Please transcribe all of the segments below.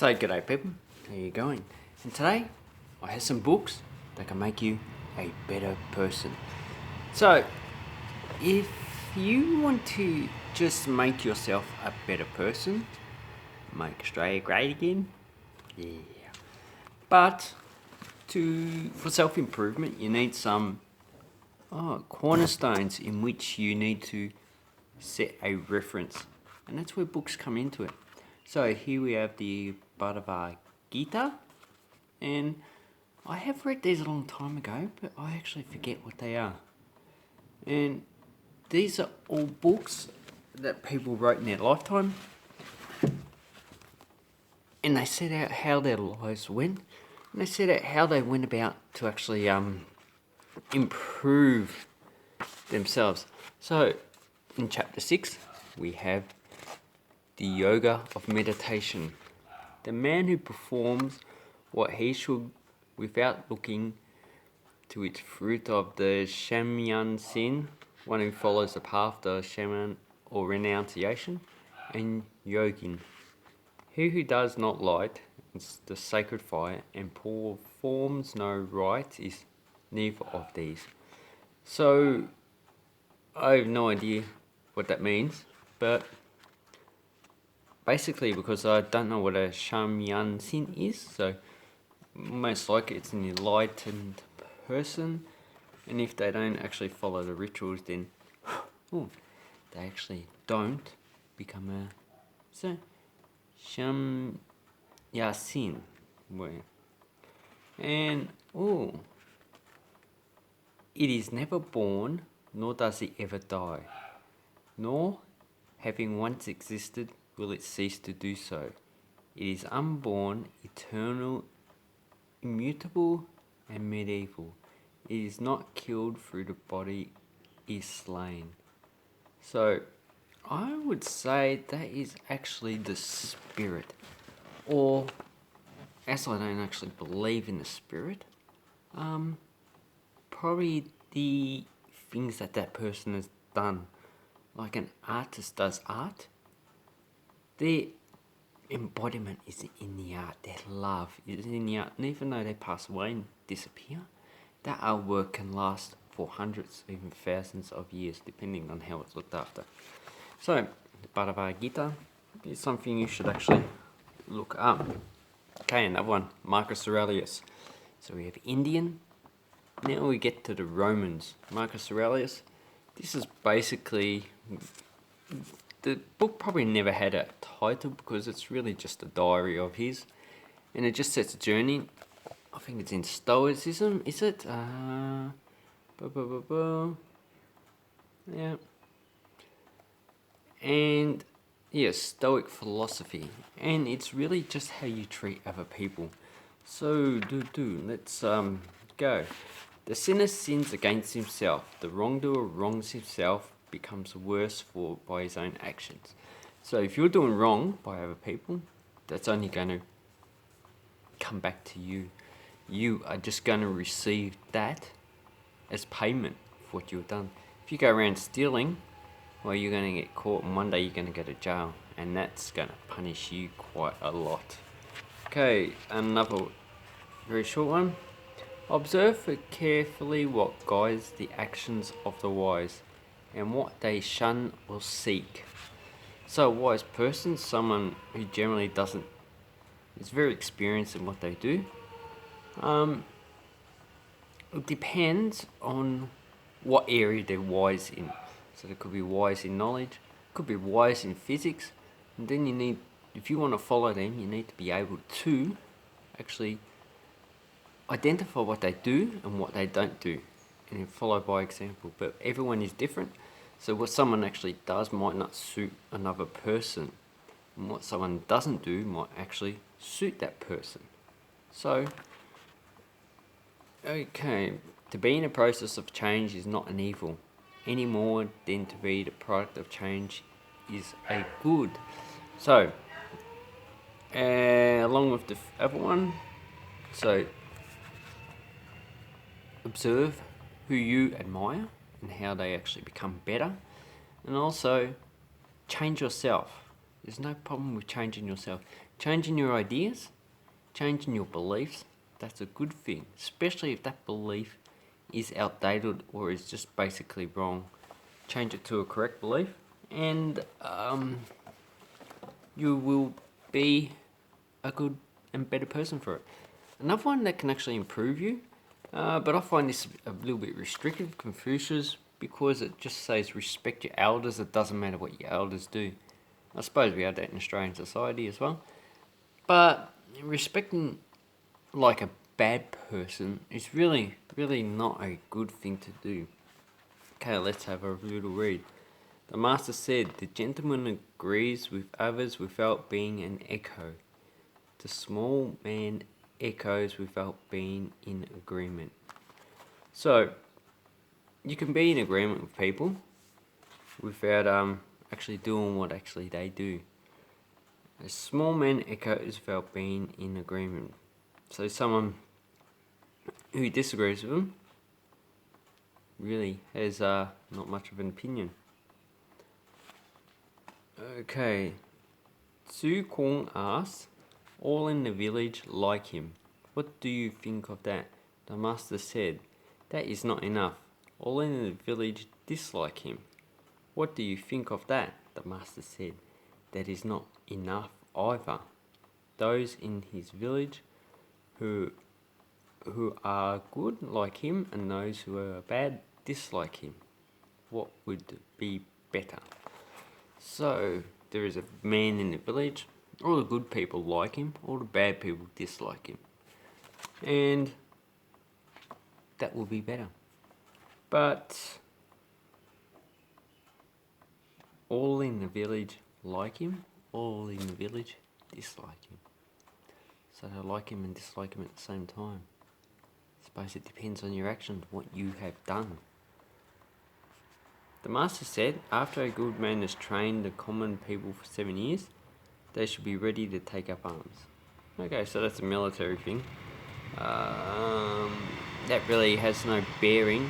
So, g'day people, how you going? And today, I have some books that can make you a better person. So, if you want to just make yourself a better person, make Australia great again, yeah. But for self-improvement, you need some cornerstones in which you need to set a reference. And that's where books come into it. So here we have the Bhagavad Gita, and I have read these a long time ago, but I actually forget what they are. And these are all books that people wrote in their lifetime, and they set out how their lives went, and they set out how they went about to actually improve themselves. So in chapter 6, we have the yoga of meditation. The man who performs what he should without looking to its fruit of the Shamyan, one who follows the path of shaman or renunciation, and yogin. He who does not light the sacred fire and performs no rite is neither of these. So I have no idea what that means, but basically because I don't know what a Shamyan is, so most likely it's an enlightened person, and if they don't actually follow the rituals, then they actually don't become a Shamyasin. And it is never born, nor does it ever die, nor, having once existed, will it cease to do so. It is unborn, eternal, immutable, and medieval. It is not killed through the body is slain. So I would say that is actually the spirit. Or, as I don't actually believe in the spirit, probably the things that person has done. Like an artist does art, their embodiment is in the art, their love is in the art, and even though they pass away and disappear, that artwork can last for hundreds, even thousands of years, depending on how it's looked after. So, the Bhagavad Gita is something you should actually look up. Okay, another one, Marcus Aurelius. So we have Indian. Now we get to the Romans. Marcus Aurelius. This is basically, the book probably never had a title because it's really just a diary of his, and it just sets a journey. I think it's in Stoicism, is it? Yeah. And yeah, Stoic philosophy, and it's really just how you treat other people. So let's go. The sinner sins against himself. The wrongdoer wrongs himself, becomes worse by his own actions. So if you're doing wrong by other people, that's only going to come back to you. You are just going to receive that as payment for what you've done. If you go around stealing, well, you're going to get caught, and one day you're going to go to jail, and that's going to punish you quite a lot. Okay, another very short one. Observe carefully what guides the actions of the wise, and what they shun or seek. So a wise person, someone who generally is very experienced in what they do. It depends on what area they're wise in. So they could be wise in knowledge, could be wise in physics, and then if you want to follow them, you need to be able to actually identify what they do and what they don't do, and then follow by example. But everyone is different, so what someone actually does might not suit another person, and what someone doesn't do might actually suit that person. So, okay, to be in a process of change is not an evil, any more than to be the product of change is a good. So, along with the other one, so observe who you admire and how they actually become better, and also change yourself. There's no problem with changing yourself. Changing your ideas, changing your beliefs, that's a good thing, especially if that belief is outdated or is just basically wrong. Change it to a correct belief, and you will be a good and better person for it. Another one that can actually improve you, but I find this a little bit restrictive, Confucius, because it just says respect your elders. It doesn't matter what your elders do. I suppose we have that in Australian society as well. But respecting like a bad person is really, really not a good thing to do. Okay, let's have a little read. The master said, the gentleman agrees with others without being an echo. The small man echoes without being in agreement. So, you can be in agreement with people without actually doing what actually they do. A small man echoes without being in agreement. So someone who disagrees with them really has not much of an opinion. Okay, Su Kong asks, all in the village like him. What do you think of that? The master said, that is not enough. All in the village dislike him. What do you think of that? The master said, that is not enough either. Those in his village who are good like him, and those who are bad dislike him. What would be better? So, there is a man in the village. All the good people like him, all the bad people dislike him. And that will be better. But all in the village like him, all in the village dislike him. So they like him and dislike him at the same time. I suppose it depends on your actions, what you have done. The master said, after a good man has trained the common people for 7 years, they should be ready to take up arms. Okay, so that's a military thing. That really has no bearing.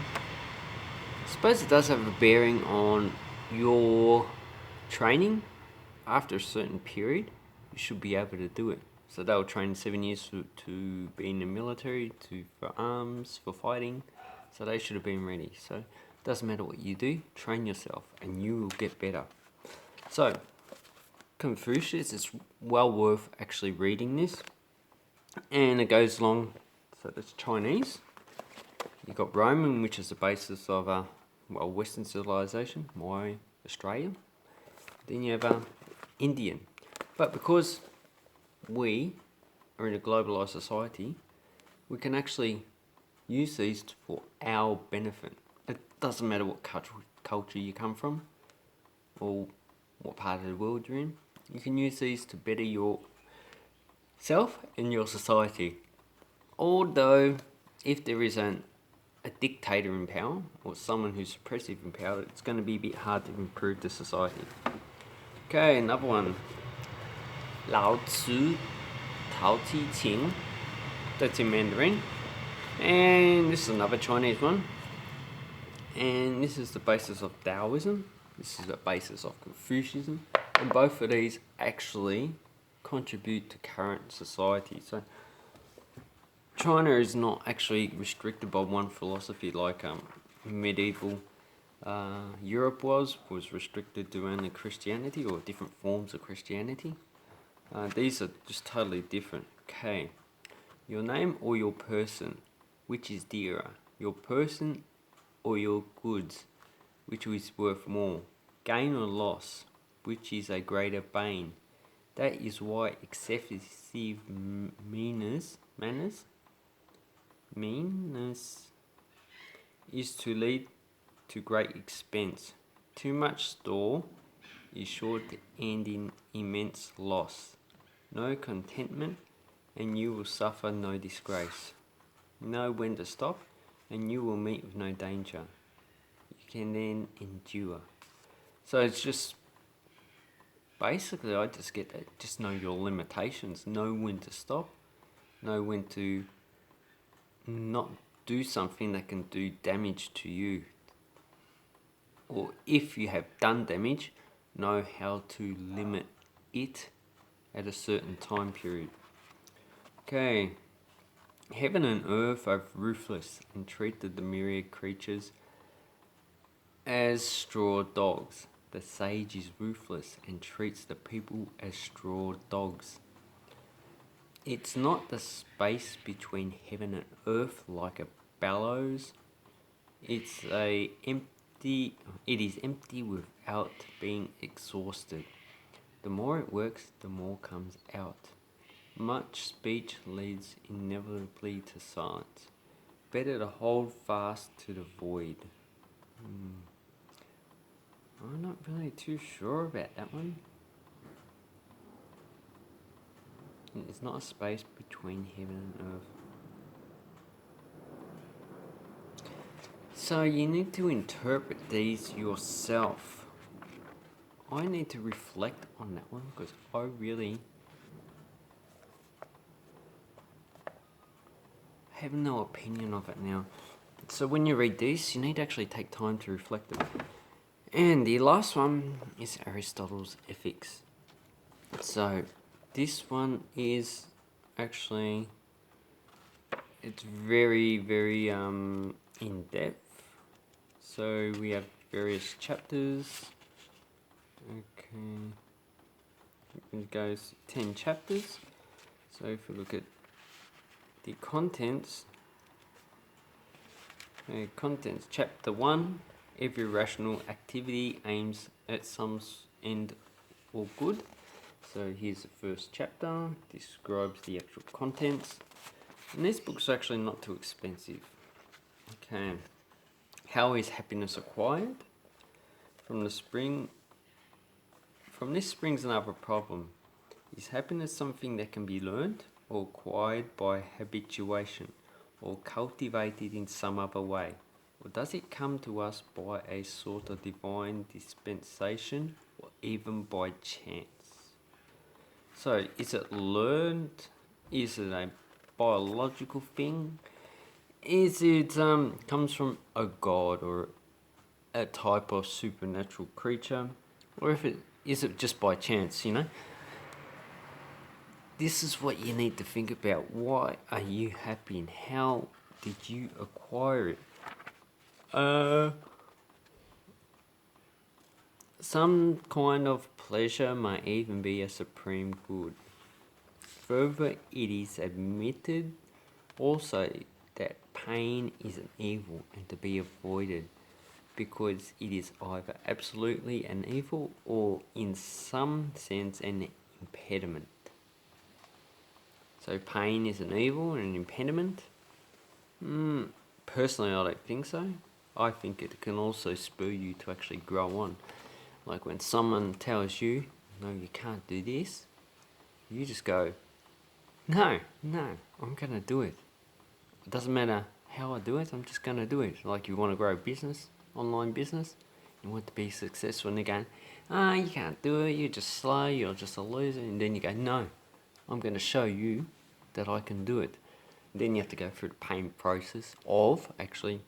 I suppose it does have a bearing on your training. After a certain period, you should be able to do it. So they will train 7 years to be in the military, for arms, for fighting. So they should have been ready. So it doesn't matter what you do, train yourself and you will get better. So Confucius is well worth actually reading this. And it goes along, so that's Chinese. You've got Roman, which is the basis of Western civilization, my Australia. Then you have Indian. But because we are in a globalized society, we can actually use these for our benefit. It doesn't matter what culture you come from or what part of the world you're in. You can use these to better yourself and your society. Although, if there is a dictator in power or someone who's suppressive in power, it's going to be a bit hard to improve the society. Okay, another one. Lao Tzu, Tao Ti Ching. That's in Mandarin. And this is another Chinese one. And this is the basis of Taoism. This is the basis of Confucianism. And both of these actually contribute to current society. So China is not actually restricted by one philosophy like medieval Europe was restricted to only Christianity or different forms of Christianity. These are just totally different. Okay, your name or your person, which is dearer? Your person or your goods, which is worth more? Gain or loss, which is a greater bane? That is why excessive meanness is to lead to great expense. Too much store is sure to end in immense loss. No contentment, and you will suffer no disgrace. Know when to stop, and you will meet with no danger. You can then endure. So it's just basically, I just get that. Just know your limitations. Know when to stop. Know when to not do something that can do damage to you. Or if you have done damage, know how to limit it at a certain time period. Okay. Heaven and earth are ruthless and treated the myriad creatures as straw dogs. The sage is ruthless and treats the people as straw dogs. It's not the space between heaven and earth like a bellows. It is empty without being exhausted. The more it works, the more comes out. Much speech leads inevitably to silence. Better to hold fast to the void. I'm not really too sure about that one. It's not a space between heaven and earth. So you need to interpret these yourself. I need to reflect on that one because I really have no opinion of it now. So when you read these, you need to actually take time to reflect them. And the last one is Aristotle's Ethics. So this one is actually, it's very, very in depth. So we have various chapters. Okay, it goes 10 chapters. So if we look at the contents, chapter 1, every rational activity aims at some end or good. So here's the first chapter, describes the actual contents. And this book's actually not too expensive. Okay, how is happiness acquired? From this springs another problem. Is happiness something that can be learned or acquired by habituation or cultivated in some other way? Or does it come to us by a sort of divine dispensation or even by chance? So, is it learned? Is it a biological thing? Is it comes from a god or a type of supernatural creature? Or is it just by chance, This is what you need to think about. Why are you happy and how did you acquire it? Some kind of pleasure may even be a supreme good. Further, it is admitted also that pain is an evil and to be avoided because it is either absolutely an evil or in some sense an impediment. So pain is an evil and an impediment? Personally, I don't think so. I think it can also spur you to actually grow on. Like when someone tells you, no, you can't do this, you just go, no, I'm going to do it. It doesn't matter how I do it, I'm just going to do it. Like you want to grow a business, online business, you want to be successful, and they're going, you can't do it, you're just slow, you're just a loser. And then you go, no, I'm going to show you that I can do it. And then you have to go through the pain process of actually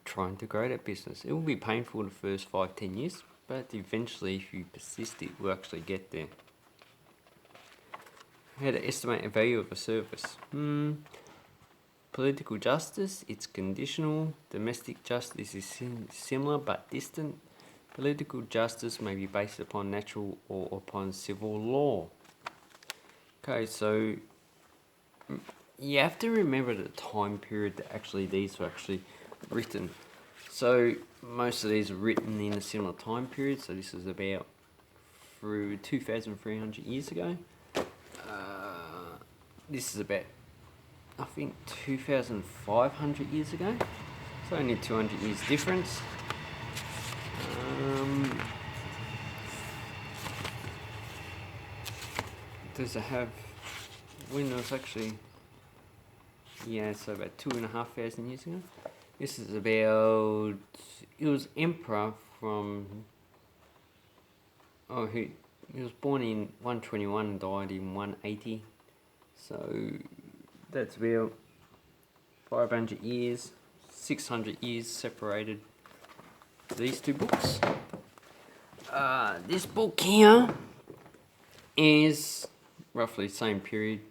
trying to grow that business. It will be painful the first 5-10 years, but eventually if you persist, it will actually get there. How to estimate the value of a service? Political justice, it's conditional. Domestic justice is similar but distant. Political justice may be based upon natural or upon civil law. Okay, so you have to remember the time period that actually these were actually written. So most of these are written in a similar time period. So this is about through 2,300 years ago. This is about, I think, 2,500 years ago. So only 200 years difference. Does it have, when it was actually, so about 2,500 years ago. This is about, it was emperor from, he was born in 121 and died in 180. So that's about 500 years, 600 years separated these two books. This book here is roughly the same period,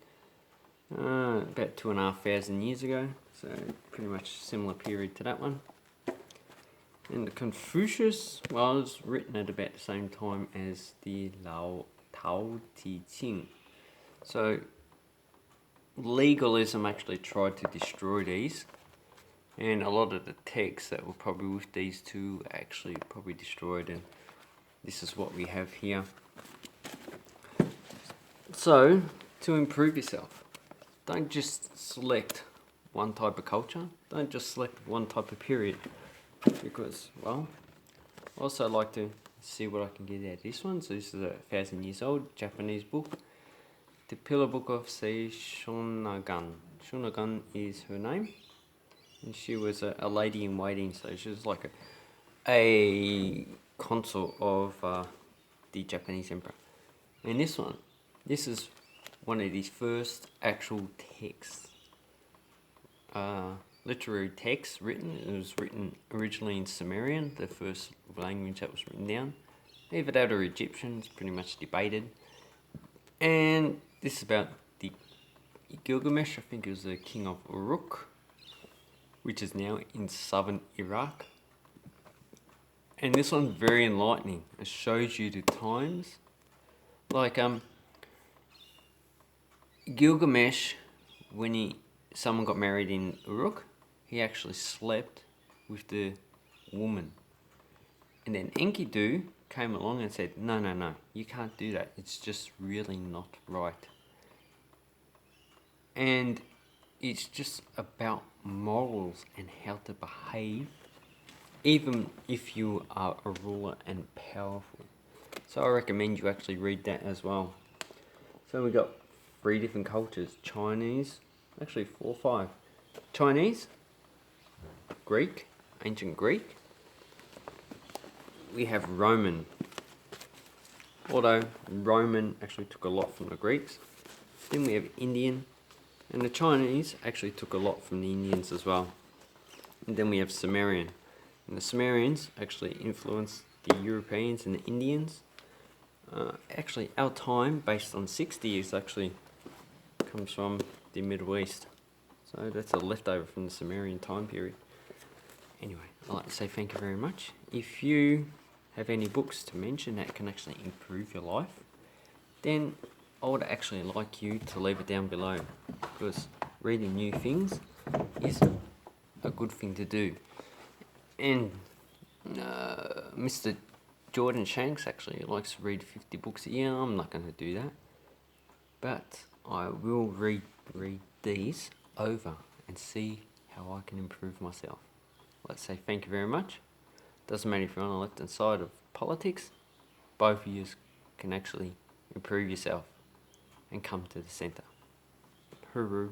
about 2,500 years ago, so pretty much similar period to that one. And the Confucius was written at about the same time as the Tao Te Ching. So legalism actually tried to destroy these, and a lot of the texts that were probably with these two actually probably destroyed, and this is what we have here. So, to improve yourself, don't just select one type of culture, don't just select one type of period, because, well, I also like to see what I can get out of this one. So this is 1,000 years old Japanese book, The Pillar Book of Sei Shonagon. Shonagon is her name, and she was a lady in waiting, so she was like a consort of the Japanese emperor. And this is one of these first actual texts, literary text written. It was written originally in Sumerian, the first language that was written down. Either that or Egyptian, it's pretty much debated. And this is about the Gilgamesh, I think it was the king of Uruk, which is now in southern Iraq. And this one's very enlightening. It shows you the times. Like, Gilgamesh, when someone got married in Uruk, he actually slept with the woman. And then Enkidu came along and said, no, you can't do that. It's just really not right. And it's just about morals and how to behave, even if you are a ruler and powerful. So I recommend you actually read that as well. So we got 3 different cultures. Chinese, actually 4 or 5. Chinese, Greek, ancient Greek. We have Roman. Although Roman actually took a lot from the Greeks. Then we have Indian. And the Chinese actually took a lot from the Indians as well. And then we have Sumerian. And the Sumerians actually influenced the Europeans and the Indians. Actually, our time, based on 60 years, actually comes from the Middle East. So that's a leftover from the Sumerian time period. Anyway, I'd like to say thank you very much. If you have any books to mention that can actually improve your life, then I would actually like you to leave it down below, because reading new things is a good thing to do. And Mr. Jordan Shanks actually likes to read 50 books a year. I'm not going to do that, but I will read these over and see how I can improve myself. Let's say thank you very much. Doesn't matter if you're on the left hand side of politics, both of you can actually improve yourself and come to the centre. Hooroo.